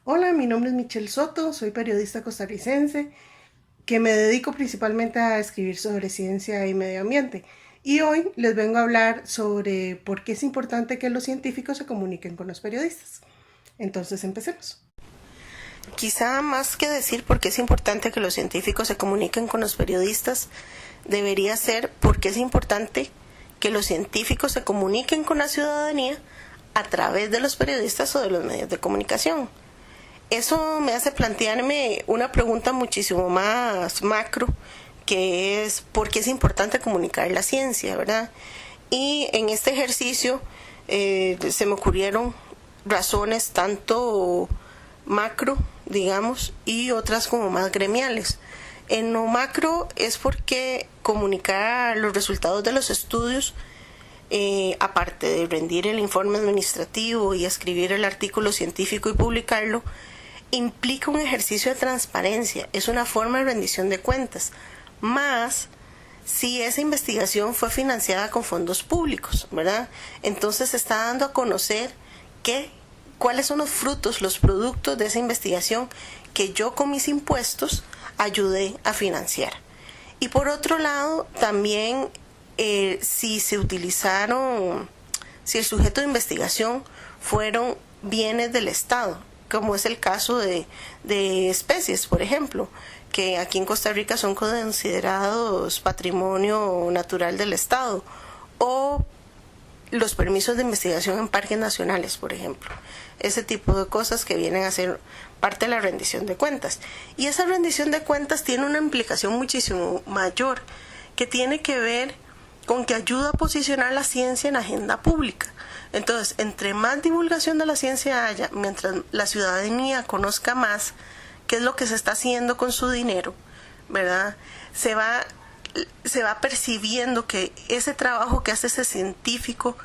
Hola, mi nombre es Michelle Soto, soy periodista costarricense que me dedico principalmente a escribir sobre ciencia y medio ambiente. Y hoy les vengo a hablar sobre por qué es importante que los científicos se comuniquen con los periodistas. Entonces, empecemos. Quizá más que decir por qué es importante que los científicos se comuniquen con los periodistas, debería ser por qué es importante que los científicos se comuniquen con la ciudadanía a través de los periodistas o de los medios de comunicación. Eso me hace plantearme una pregunta muchísimo más macro, que es por qué es importante comunicar la ciencia, ¿verdad? Y en este ejercicio se me ocurrieron razones tanto macro, digamos, y otras como más gremiales. En lo macro es porque comunicar los resultados de los estudios, aparte de rendir el informe administrativo y escribir el artículo científico y publicarlo, implica un ejercicio de transparencia, es una forma de rendición de cuentas, más si esa investigación fue financiada con fondos públicos, ¿verdad? Entonces se está dando a conocer cuáles son los frutos, los productos de esa investigación que yo con mis impuestos ayudé a financiar. Y por otro lado, también si el sujeto de investigación fueron bienes del Estado, como es el caso de especies, por ejemplo, que aquí en Costa Rica son considerados patrimonio natural del Estado, o los permisos de investigación en parques nacionales, por ejemplo. Ese tipo de cosas que vienen a ser parte de la rendición de cuentas. Y esa rendición de cuentas tiene una implicación muchísimo mayor, que tiene que ver con que ayuda a posicionar la ciencia en agenda pública. Entonces, entre más divulgación de la ciencia haya, mientras la ciudadanía conozca más qué es lo que se está haciendo con su dinero, ¿verdad? Se va percibiendo que ese trabajo que hace ese científico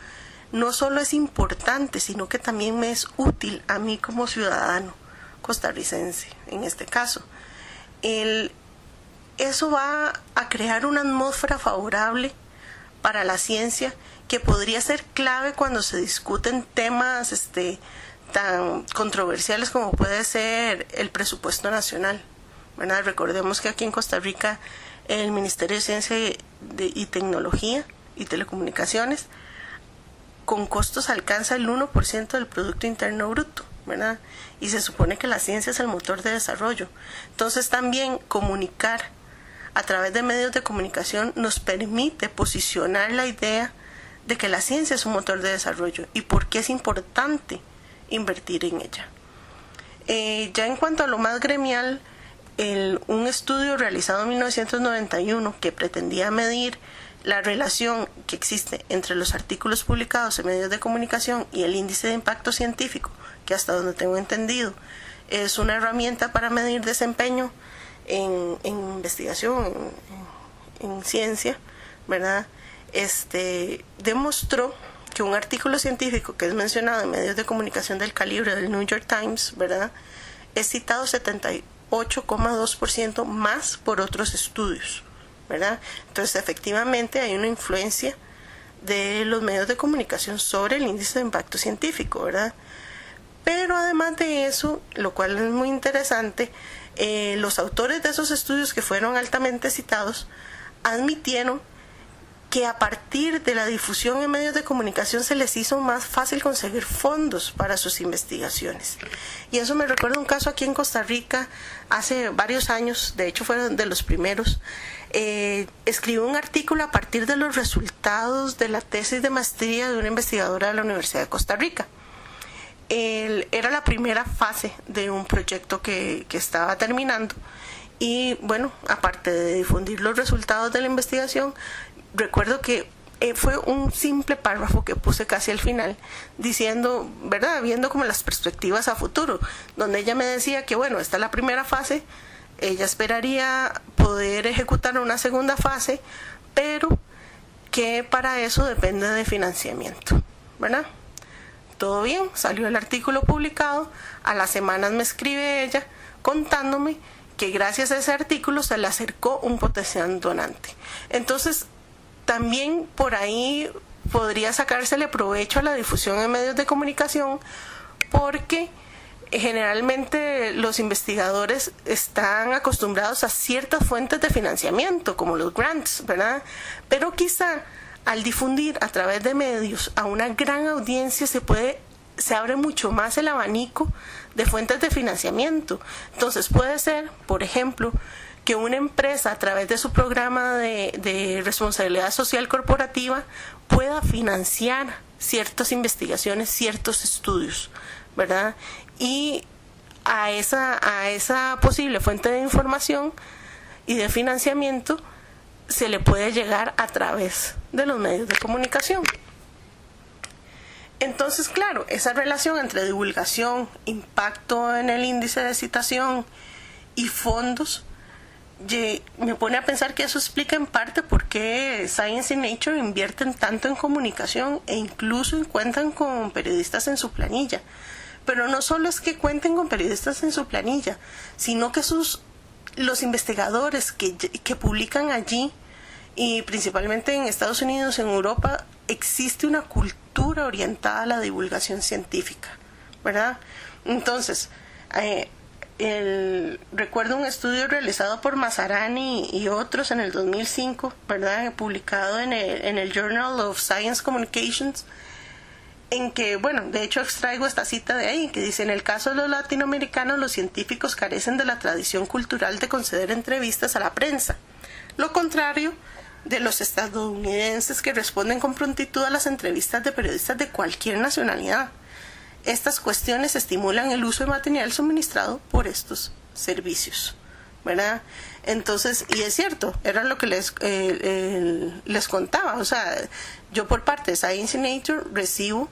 no solo es importante, sino que también me es útil a mí como ciudadano costarricense, en este caso. Eso va a crear una atmósfera favorable para la ciencia, que podría ser clave cuando se discuten temas tan controversiales como puede ser el presupuesto nacional, ¿verdad? Recordemos que aquí en Costa Rica el Ministerio de Ciencia y Tecnología y Telecomunicaciones con costos alcanza el 1% del Producto Interno Bruto, ¿verdad? Y se supone que la ciencia es el motor de desarrollo. Entonces también comunicar a través de medios de comunicación nos permite posicionar la idea de que la ciencia es un motor de desarrollo y por qué es importante invertir en ella. Ya en cuanto a lo más gremial, un estudio realizado en 1991 que pretendía medir la relación que existe entre los artículos publicados en medios de comunicación y el índice de impacto científico, que hasta donde tengo entendido es una herramienta para medir desempeño en investigación, en ciencia, ¿verdad? Demostró que un artículo científico que es mencionado en medios de comunicación del calibre del New York Times, ¿verdad?, es citado 78,2% más por otros estudios, ¿verdad? Entonces, efectivamente, hay una influencia de los medios de comunicación sobre el índice de impacto científico, ¿verdad? Pero además de eso, lo cual es muy interesante, los autores de esos estudios que fueron altamente citados admitieron que a partir de la difusión en medios de comunicación se les hizo más fácil conseguir fondos para sus investigaciones. Y eso me recuerda un caso aquí en Costa Rica hace varios años, de hecho fueron de los primeros. Escribió un artículo a partir de los resultados de la tesis de maestría de una investigadora de la Universidad de Costa Rica. Era la primera fase de un proyecto que estaba terminando. Y bueno, aparte de difundir los resultados de la investigación, recuerdo que fue un simple párrafo que puse casi al final, diciendo, ¿verdad?, viendo como las perspectivas a futuro, donde ella me decía que bueno, esta es la primera fase, ella esperaría poder ejecutar una segunda fase, pero que para eso depende de financiamiento, ¿verdad? Todo bien, salió el artículo publicado, a las semanas me escribe ella contándome que gracias a ese artículo se le acercó un potencial donante. Entonces, también por ahí podría sacársele provecho a la difusión en medios de comunicación, porque generalmente los investigadores están acostumbrados a ciertas fuentes de financiamiento, como los grants, ¿verdad? Pero quizá al difundir a través de medios a una gran audiencia se abre mucho más el abanico de fuentes de financiamiento. Entonces puede ser, por ejemplo, que una empresa a través de su programa de responsabilidad social corporativa pueda financiar ciertas investigaciones, ciertos estudios, ¿verdad? Y a esa posible fuente de información y de financiamiento se le puede llegar a través de los medios de comunicación. Entonces, claro, esa relación entre divulgación, impacto en el índice de citación y fondos me pone a pensar que eso explica en parte por qué Science y Nature invierten tanto en comunicación e incluso cuentan con periodistas en su planilla. Pero no solo es que cuenten con periodistas en su planilla, sino que los investigadores que publican allí, y principalmente en Estados Unidos, en Europa, existe una cultura orientada a la divulgación científica, ¿verdad? Entonces, recuerdo un estudio realizado por Mazzarani y otros en el 2005, ¿verdad? Publicado en el Journal of Science Communications, en que, bueno, de hecho extraigo esta cita de ahí, que dice: en el caso de los latinoamericanos, los científicos carecen de la tradición cultural de conceder entrevistas a la prensa. Lo contrario de los estadounidenses, que responden con prontitud a las entrevistas de periodistas de cualquier nacionalidad. Estas cuestiones estimulan el uso de material suministrado por estos servicios, ¿verdad? Entonces, y es cierto, era lo que les contaba. O sea, yo por parte de Science and Nature recibo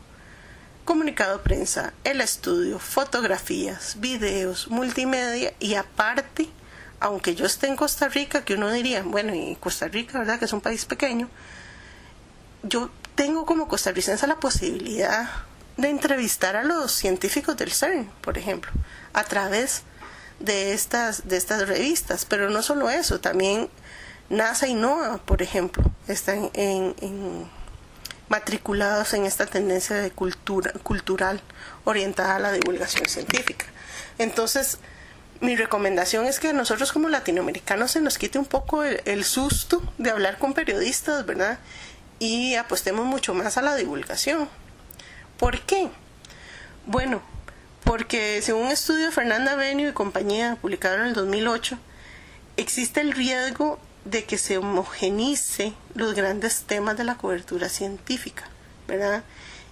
comunicado de prensa, el estudio, fotografías, videos, multimedia, y aparte, aunque yo esté en Costa Rica, que uno diría, bueno, y Costa Rica, ¿verdad?, que es un país pequeño, yo tengo como costarricense la posibilidad de entrevistar a los científicos del CERN, por ejemplo, a través de estas revistas. Pero no solo eso, también NASA y NOAA, por ejemplo, están matriculados en esta tendencia de cultural orientada a la divulgación científica. Entonces, mi recomendación es que a nosotros como latinoamericanos se nos quite un poco el susto de hablar con periodistas, ¿verdad? Y apostemos mucho más a la divulgación. ¿Por qué? Bueno, porque según un estudio de Fernanda Benio y compañía publicado en el 2008, existe el riesgo de que se homogenice los grandes temas de la cobertura científica, ¿verdad?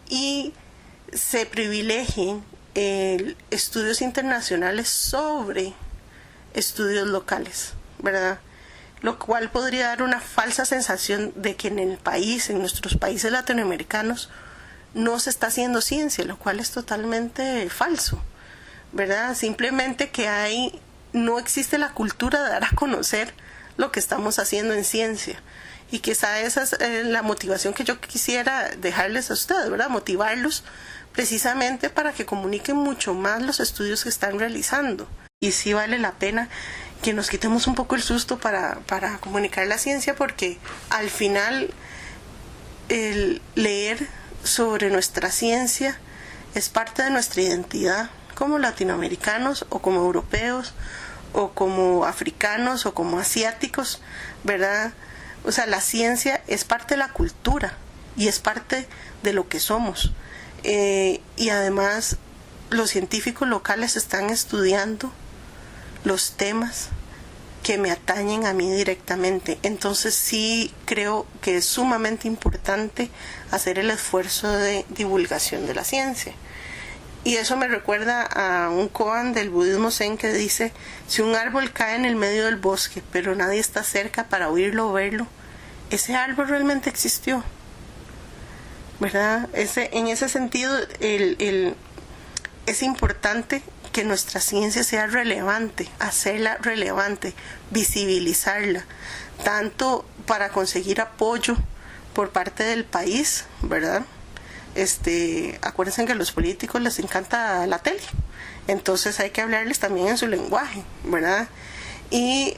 Y se privilegien estudios internacionales sobre estudios locales, ¿verdad? Lo cual podría dar una falsa sensación de que en nuestros países latinoamericanos, no se está haciendo ciencia, lo cual es totalmente falso, ¿verdad? Simplemente que no existe la cultura de dar a conocer lo que estamos haciendo en ciencia. Y quizá esa es la motivación que yo quisiera dejarles a ustedes, ¿verdad? Motivarlos precisamente para que comuniquen mucho más los estudios que están realizando. Y sí vale la pena que nos quitemos un poco el susto para comunicar la ciencia, porque al final el leer sobre nuestra ciencia es parte de nuestra identidad como latinoamericanos o como europeos o como africanos o como asiáticos, ¿verdad? O sea, la ciencia es parte de la cultura y es parte de lo que somos. Y además los científicos locales están estudiando los temas que me atañen a mí directamente. Entonces sí creo que es sumamente importante hacer el esfuerzo de divulgación de la ciencia. Y eso me recuerda a un koan del budismo zen que dice: si un árbol cae en el medio del bosque, pero nadie está cerca para oírlo o verlo, ese árbol realmente existió, ¿verdad? En ese sentido, es importante que nuestra ciencia sea relevante, hacerla relevante, visibilizarla, tanto para conseguir apoyo por parte del país, ¿verdad? Acuérdense que a los políticos les encanta la tele, entonces hay que hablarles también en su lenguaje, ¿verdad? Y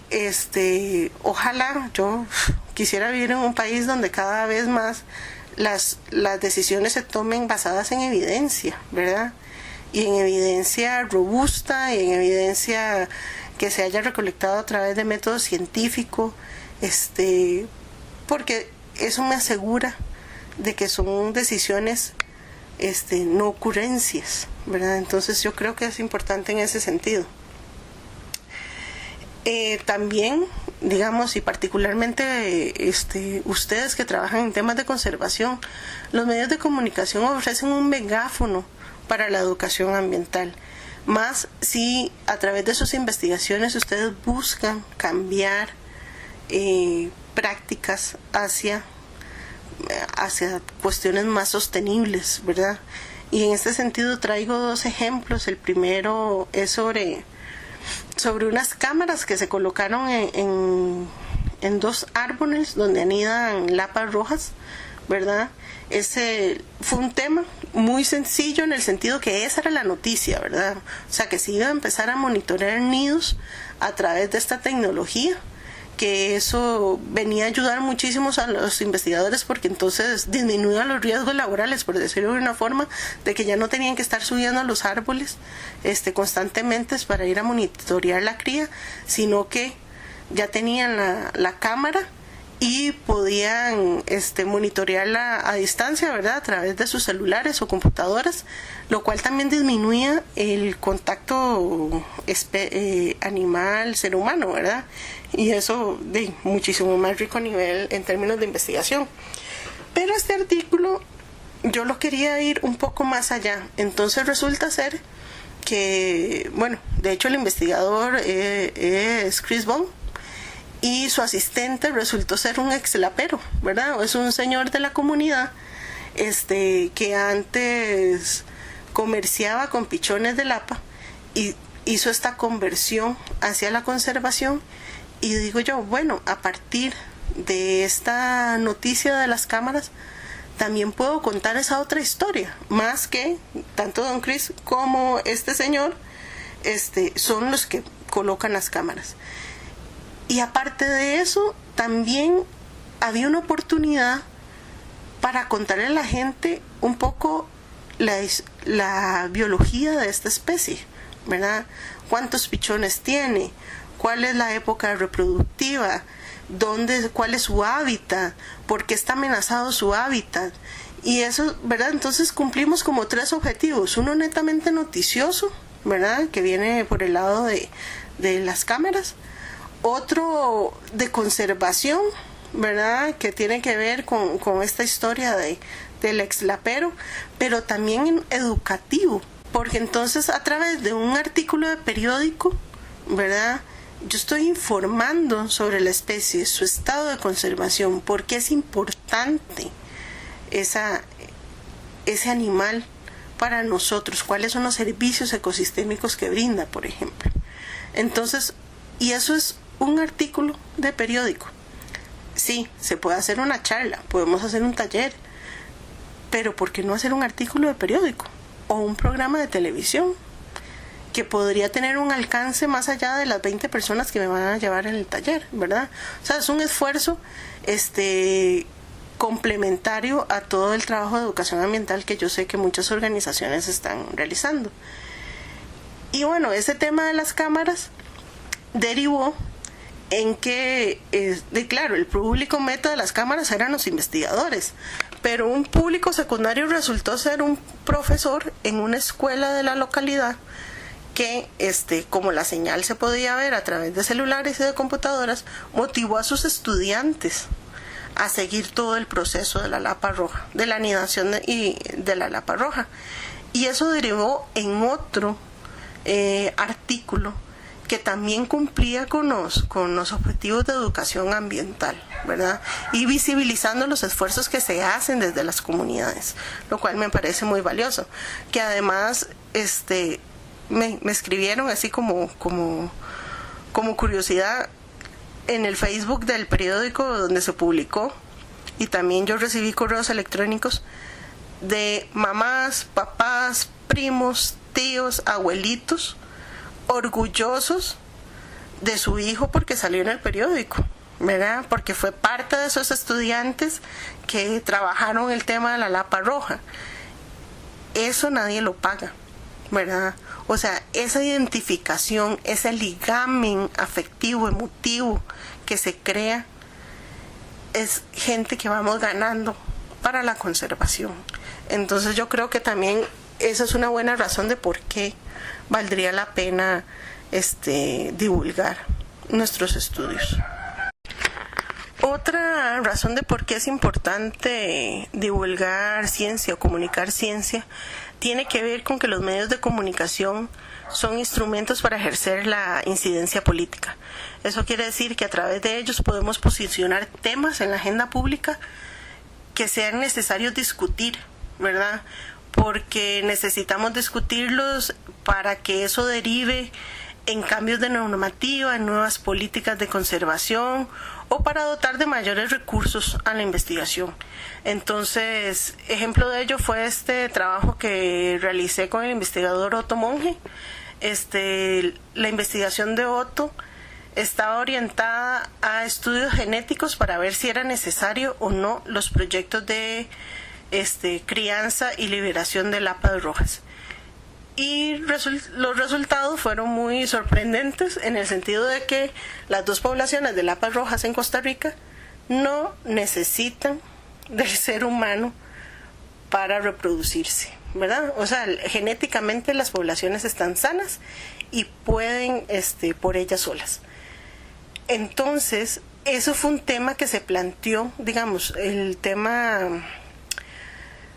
ojalá, yo quisiera vivir en un país donde cada vez más las decisiones se tomen basadas en evidencia, ¿verdad? y en evidencia robusta y en evidencia que se haya recolectado a través de método científico, porque eso me asegura de que son decisiones no ocurrencias, ¿verdad? Entonces yo creo que es importante en ese sentido. También, digamos, y particularmente ustedes que trabajan en temas de conservación, los medios de comunicación ofrecen un megáfono para la educación ambiental. Más si a través de sus investigaciones ustedes buscan cambiar prácticas hacia cuestiones más sostenibles, ¿verdad? Y en este sentido traigo 2 ejemplos. El primero es sobre unas cámaras que se colocaron en 2 árboles donde anidan lapas rojas, ¿verdad? Ese fue un tema muy sencillo en el sentido que esa era la noticia, ¿verdad? O sea, que se iba a empezar a monitorear nidos a través de esta tecnología, que eso venía a ayudar muchísimo a los investigadores porque entonces disminuía los riesgos laborales, por decirlo de una forma, de que ya no tenían que estar subiendo a los árboles constantemente para ir a monitorear la cría, sino que ya tenían la cámara y podían monitorearla a distancia, ¿verdad? A través de sus celulares o computadoras, lo cual también disminuía el contacto animal-ser humano, ¿verdad? Y eso de muchísimo más rico a nivel en términos de investigación. Pero este artículo yo lo quería ir un poco más allá. Entonces resulta ser que, bueno, de hecho el investigador es Chris Bond, y su asistente resultó ser un ex lapero, ¿verdad? O es un señor de la comunidad que antes comerciaba con pichones de lapa y hizo esta conversión hacia la conservación. Y digo yo, bueno, a partir de esta noticia de las cámaras también puedo contar esa otra historia, más que tanto don Chris como este señor son los que colocan las cámaras. Y aparte de eso, también había una oportunidad para contarle a la gente un poco la biología de esta especie, ¿verdad? ¿Cuántos pichones tiene? ¿Cuál es la época reproductiva? ¿Cuál es su hábitat? ¿Por qué está amenazado su hábitat? Y eso, ¿verdad? Entonces cumplimos como 3 objetivos. Uno netamente noticioso, ¿verdad? Que viene por el lado de las cámaras. Otro de conservación, ¿verdad? Que tiene que ver con esta historia del ex lapero, pero también educativo, porque entonces a través de un artículo de periódico, ¿verdad? Yo estoy informando sobre la especie, su estado de conservación, por qué es importante ese animal para nosotros, cuáles son los servicios ecosistémicos que brinda, por ejemplo. Entonces, y eso es un artículo de periódico. Sí, se puede hacer una charla, podemos hacer un taller, pero ¿por qué no hacer un artículo de periódico o un programa de televisión que podría tener un alcance más allá de las 20 personas que me van a llevar en el taller, ¿verdad? O sea, es un esfuerzo complementario a todo el trabajo de educación ambiental que yo sé que muchas organizaciones están realizando. Y bueno, ese tema de las cámaras derivó en que, claro, el público meta de las cámaras eran los investigadores, pero un público secundario resultó ser un profesor en una escuela de la localidad que, como la señal se podía ver a través de celulares y de computadoras, motivó a sus estudiantes a seguir todo el proceso de la lapa roja, de la anidación de la lapa roja. Y eso derivó en otro artículo que también cumplía con los objetivos de educación ambiental, ¿verdad? Y visibilizando los esfuerzos que se hacen desde las comunidades, lo cual me parece muy valioso. Que además me escribieron así como curiosidad en el Facebook del periódico donde se publicó, y también yo recibí correos electrónicos de mamás, papás, primos, tíos, abuelitos, orgullosos de su hijo porque salió en el periódico, ¿verdad? Porque fue parte de esos estudiantes que trabajaron el tema de la lapa roja. Eso nadie lo paga, ¿verdad? O sea, esa identificación, ese ligamen afectivo, emotivo que se crea, es gente que vamos ganando para la conservación. Entonces yo creo que también esa es una buena razón de por qué valdría la pena divulgar nuestros estudios. Otra razón de por qué es importante divulgar ciencia o comunicar ciencia tiene que ver con que los medios de comunicación son instrumentos para ejercer la incidencia política. Eso quiere decir que a través de ellos podemos posicionar temas en la agenda pública que sean necesarios discutir, ¿verdad? Porque necesitamos discutirlos para que eso derive en cambios de normativa, en nuevas políticas de conservación o para dotar de mayores recursos a la investigación. Entonces, ejemplo de ello fue este trabajo que realicé con el investigador Otto Monge. La investigación de Otto estaba orientada a estudios genéticos para ver si era necesario o no los proyectos de crianza y liberación de lapas rojas. Y los resultados fueron muy sorprendentes en el sentido de que las dos poblaciones de lapas rojas en Costa Rica no necesitan del ser humano para reproducirse, ¿verdad? O sea, genéticamente las poblaciones están sanas y pueden por ellas solas. Entonces, eso fue un tema que se planteó, digamos, el tema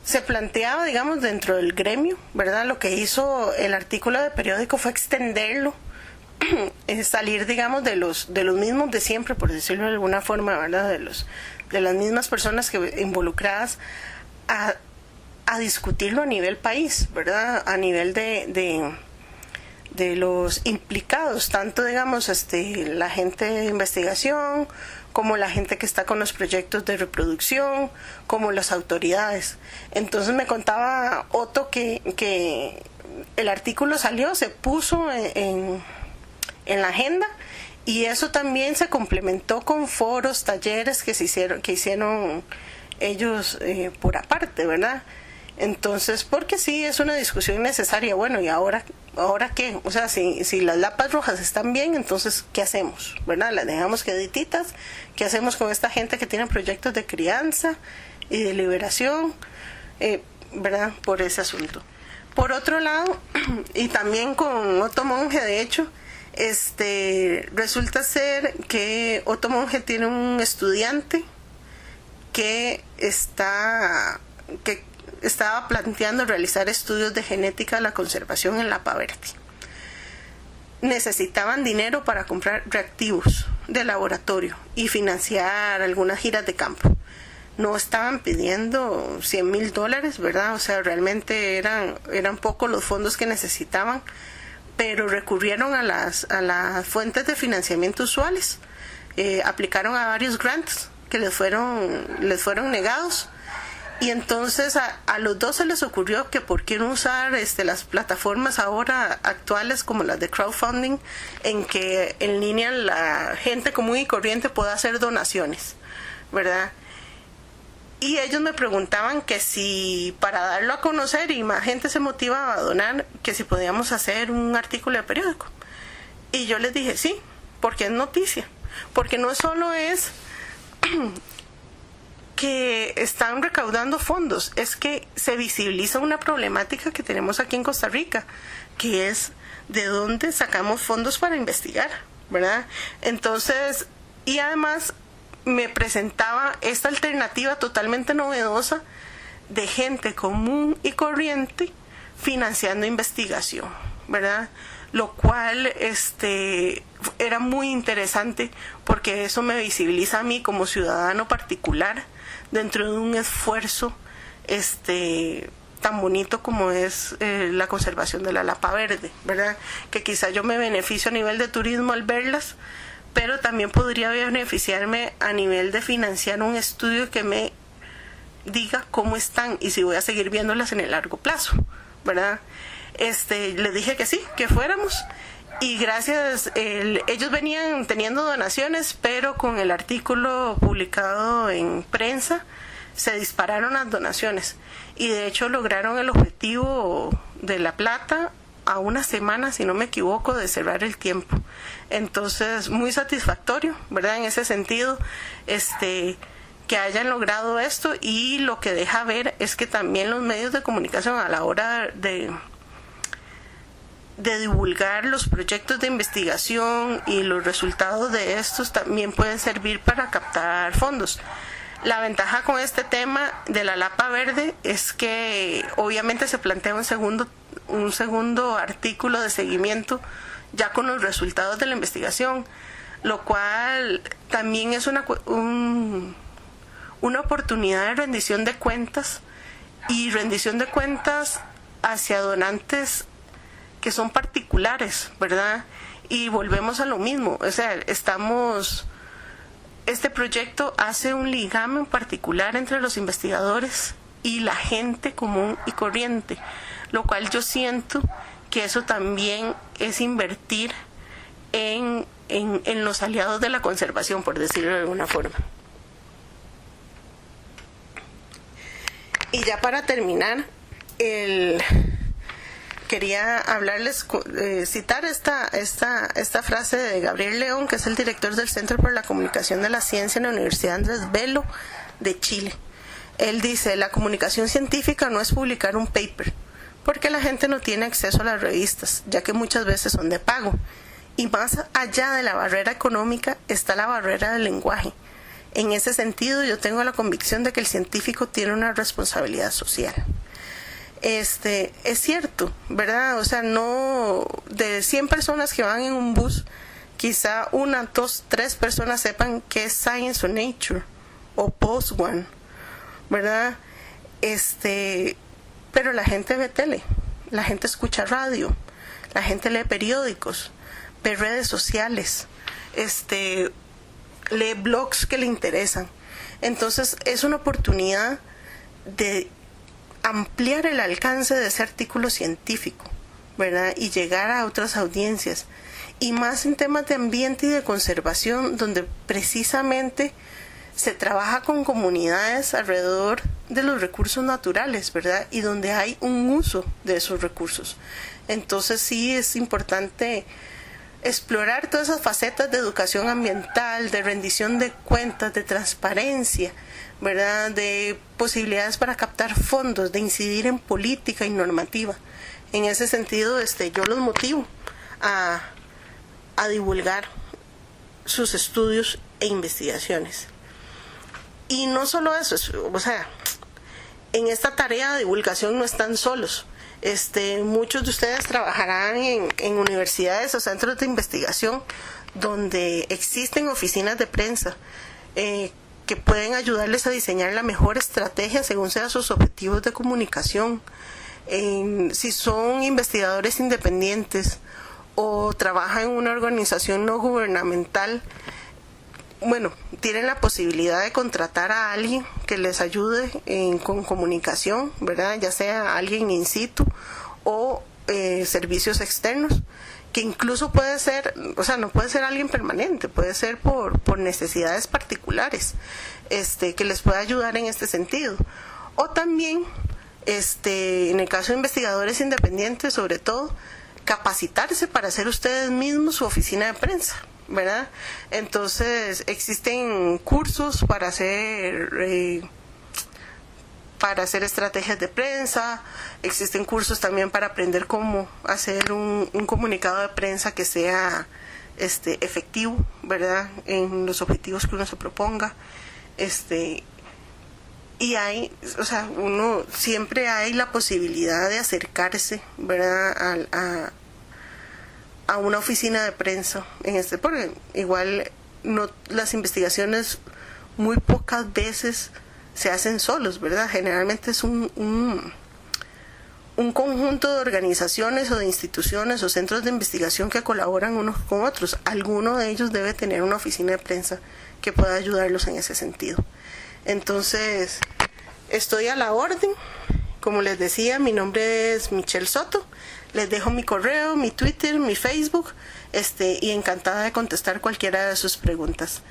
se planteaba, digamos, dentro del gremio, ¿verdad? Lo que hizo el artículo de periódico fue extenderlo, salir, digamos, de los mismos de siempre, por decirlo de alguna forma, ¿verdad? De las mismas personas involucradas a discutirlo a nivel país, ¿verdad? A nivel de los implicados, tanto, digamos, la gente de investigación, como la gente que está con los proyectos de reproducción, como las autoridades. Entonces me contaba Otto que el artículo salió, se puso en la agenda, y eso también se complementó con foros, talleres que hicieron ellos por aparte, ¿verdad? Entonces, porque sí, es una discusión necesaria. Bueno, ¿y ahora qué? O sea, si las lapas rojas están bien, entonces, ¿qué hacemos? ¿Verdad? ¿Las dejamos quedititas? ¿Qué hacemos con esta gente que tiene proyectos de crianza y de liberación? ¿Verdad? Por ese asunto. Por otro lado, y también con Otto Monge, de hecho, resulta ser que Otto Monge tiene un estudiante que estaba planteando realizar estudios de genética de la conservación en Lapa Verde. Necesitaban dinero para comprar reactivos de laboratorio y financiar algunas giras de campo. No estaban pidiendo $100,000, ¿verdad? O sea, realmente eran pocos los fondos que necesitaban, pero recurrieron a las fuentes de financiamiento usuales. Aplicaron a varios grants que les fueron negados. Y entonces a los dos se les ocurrió que por qué no usar las plataformas ahora actuales como las de crowdfunding, en que en línea la gente común y corriente pueda hacer donaciones, ¿verdad? Y ellos me preguntaban que si para darlo a conocer y más gente se motivaba a donar, que si podíamos hacer un artículo de periódico. Y yo les dije sí, porque es noticia, porque no solo es que están recaudando fondos, es que se visibiliza una problemática que tenemos aquí en Costa Rica, que es de dónde sacamos fondos para investigar, ¿verdad? Entonces, y además me presentaba esta alternativa totalmente novedosa de gente común y corriente financiando investigación, ¿verdad? Lo cual era muy interesante, porque eso me visibiliza a mí como ciudadano particular dentro de un esfuerzo tan bonito como es la conservación de la lapa verde, ¿verdad? Que quizá yo me beneficio a nivel de turismo al verlas, pero también podría beneficiarme a nivel de financiar un estudio que me diga cómo están y si voy a seguir viéndolas en el largo plazo, ¿verdad? Les dije que sí, que fuéramos, y gracias, ellos venían teniendo donaciones, pero con el artículo publicado en prensa se dispararon las donaciones, y de hecho lograron el objetivo de la plata a una semana, si no me equivoco, de cerrar el tiempo. Entonces, muy satisfactorio, ¿verdad? En ese sentido, que hayan logrado esto, y lo que deja ver es que también los medios de comunicación, a la hora de divulgar los proyectos de investigación y los resultados de estos, también pueden servir para captar fondos. La ventaja con este tema de la Lapa Verde es que obviamente se plantea un segundo artículo de seguimiento ya con los resultados de la investigación, lo cual también es una oportunidad de rendición de cuentas, y rendición de cuentas hacia donantes que son particulares, ¿verdad? Y volvemos a lo mismo, o sea, este proyecto hace un ligamen particular entre los investigadores y la gente común y corriente, lo cual yo siento que eso también es invertir en los aliados de la conservación, por decirlo de alguna forma. Y ya para terminar, quería hablarles, citar esta frase de Gabriel León, que es el director del Centro por la Comunicación de la Ciencia en la Universidad Andrés Bello de Chile. Él dice: la comunicación científica no es publicar un paper, porque la gente no tiene acceso a las revistas, ya que muchas veces son de pago. Y más allá de la barrera económica está la barrera del lenguaje. En ese sentido, yo tengo la convicción de que el científico tiene una responsabilidad social. Es cierto, ¿verdad? O sea, no, de 100 personas que van en un bus, quizá 1, 2, 3 personas sepan qué es Science o Nature o Post-One, ¿verdad? Pero la gente ve tele, la gente escucha radio, la gente lee periódicos, ve redes sociales, lee blogs que le interesan. Entonces es una oportunidad de ampliar el alcance de ese artículo científico, ¿verdad? Y llegar a otras audiencias, y más en temas de ambiente y de conservación, donde precisamente se trabaja con comunidades alrededor de los recursos naturales, ¿verdad? Y donde hay un uso de esos recursos. Entonces sí es importante explorar todas esas facetas de educación ambiental, de rendición de cuentas, de transparencia, ¿verdad? De posibilidades para captar fondos, de incidir en política y normativa. En ese sentido, yo los motivo a divulgar sus estudios e investigaciones. Y no solo eso, o sea, en esta tarea de divulgación no están solos. Muchos de ustedes trabajarán en universidades o centros de investigación donde existen oficinas de prensa que pueden ayudarles a diseñar la mejor estrategia según sean sus objetivos de comunicación. Si son investigadores independientes o trabajan en una organización no gubernamental, bueno, tienen la posibilidad de contratar a alguien que les ayude con comunicación, ¿verdad? Ya sea alguien in situ o servicios externos, que incluso puede ser, o sea, no puede ser alguien permanente, puede ser por necesidades particulares, que les pueda ayudar en este sentido. O también, en el caso de investigadores independientes, sobre todo, capacitarse para hacer ustedes mismos su oficina de prensa, ¿verdad? Entonces existen cursos para hacer estrategias de prensa, existen cursos también para aprender cómo hacer un comunicado de prensa que sea efectivo, ¿verdad? En los objetivos que uno se proponga. Y hay, o sea, uno siempre hay la posibilidad de acercarse, ¿verdad? A una oficina de prensa porque igual no, las investigaciones muy pocas veces se hacen solos, ¿verdad? Generalmente es un conjunto de organizaciones o de instituciones o centros de investigación que colaboran unos con otros. Alguno de ellos debe tener una oficina de prensa que pueda ayudarlos en ese sentido. Entonces, estoy a la orden. Como les decía, mi nombre es Michelle Soto. Les dejo mi correo, mi Twitter, mi Facebook, y encantada de contestar cualquiera de sus preguntas.